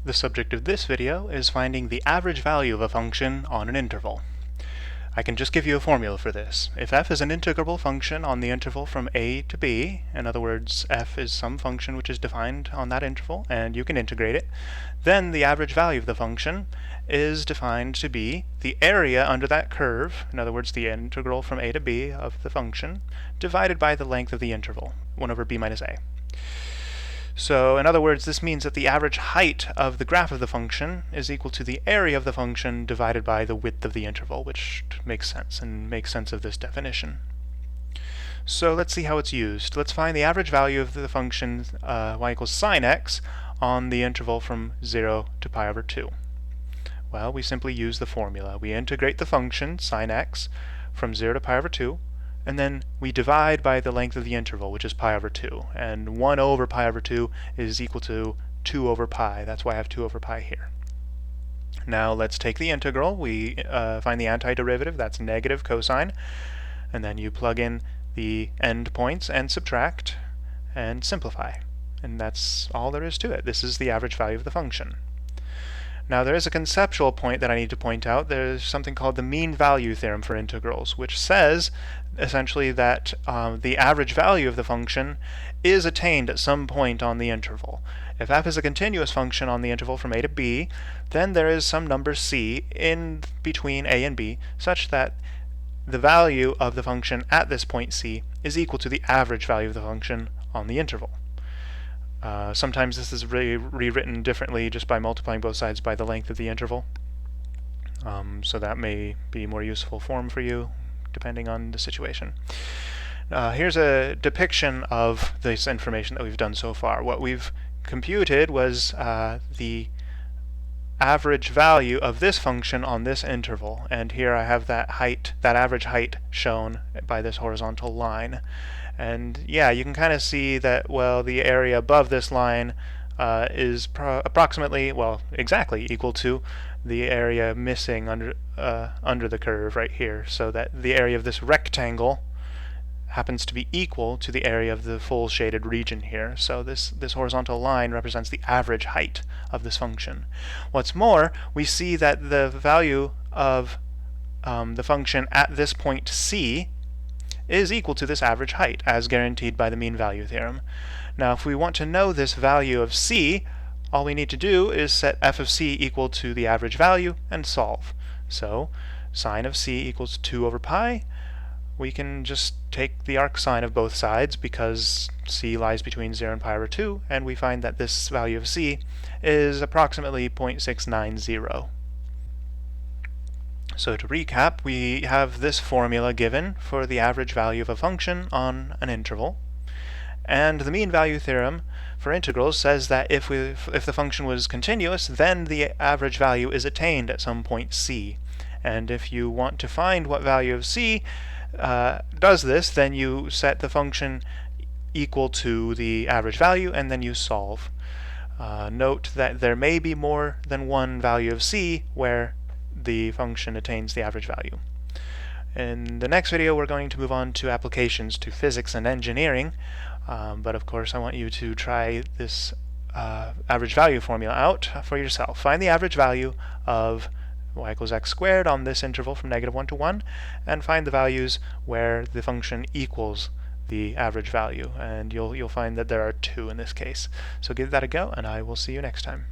The subject of this video is finding the average value of a function on an interval. I can just give you a formula for this. If f is an integrable function on the interval from a to b, in other words, f is some function which is defined on that interval, and you can integrate it, then the average value of the function is defined to be the area under that curve, in other words, the integral from a to b of the function, divided by the length of the interval, 1 over b minus a. So in other words, this means that the average height of the graph of the function is equal to the area of the function divided by the width of the interval, which makes sense and makes sense of this definition. So let's see how it's used. Let's find the average value of the function y equals sine x on the interval from 0 to pi over 2. Well, we simply use the formula. We integrate the function sine x from 0 to pi over 2, and then we divide by the length of the interval, which is pi over 2. And 1 over pi over 2 is equal to 2 over pi. That's why I have 2 over pi here. Now let's take the integral. We find the antiderivative. That's negative cosine. And then you plug in the endpoints and subtract and simplify. And that's all there is to it. This is the average value of the function. Now there is a conceptual point that I need to point out. There's something called the mean value theorem for integrals, which says essentially that the average value of the function is attained at some point on the interval. If f is a continuous function on the interval from a to b, then there is some number c in between a and b such that the value of the function at this point c is equal to the average value of the function on the interval. Sometimes this is rewritten differently just by multiplying both sides by the length of the interval. So that may be a more useful form for you, depending on the situation. Here's a depiction of this information that we've done so far. What we've computed was the average value of this function on this interval, and here I have that average height shown by this horizontal line. And yeah, you can kind of see that, well, the area above this line is approximately, well, exactly equal to the area missing under the curve right here, so that the area of this rectangle happens to be equal to the area of the full shaded region here. So this horizontal line represents the average height of this function. What's more, we see that the value of the function at this point c is equal to this average height, as guaranteed by the mean value theorem. Now, if we want to know this value of c, all we need to do is set f of c equal to the average value and solve. So sine of c equals 2 over pi. We can just take the arcsine of both sides because c lies between 0 and pi over 2, and we find that this value of c is approximately 0.690. So to recap, we have this formula given for the average value of a function on an interval. And the mean value theorem for integrals says that if the function was continuous, then the average value is attained at some point c. And if you want to find what value of c does this, then you set the function equal to the average value and then you solve. Note that there may be more than one value of c where the function attains the average value. In the next video we're going to move on to applications to physics and engineering, but of course I want you to try this average value formula out for yourself. Find the average value of y equals x squared on this interval from -1 to 1, and find the values where the function equals the average value, and you'll find that there are 2 in this case. So give that a go, and I will see you next time.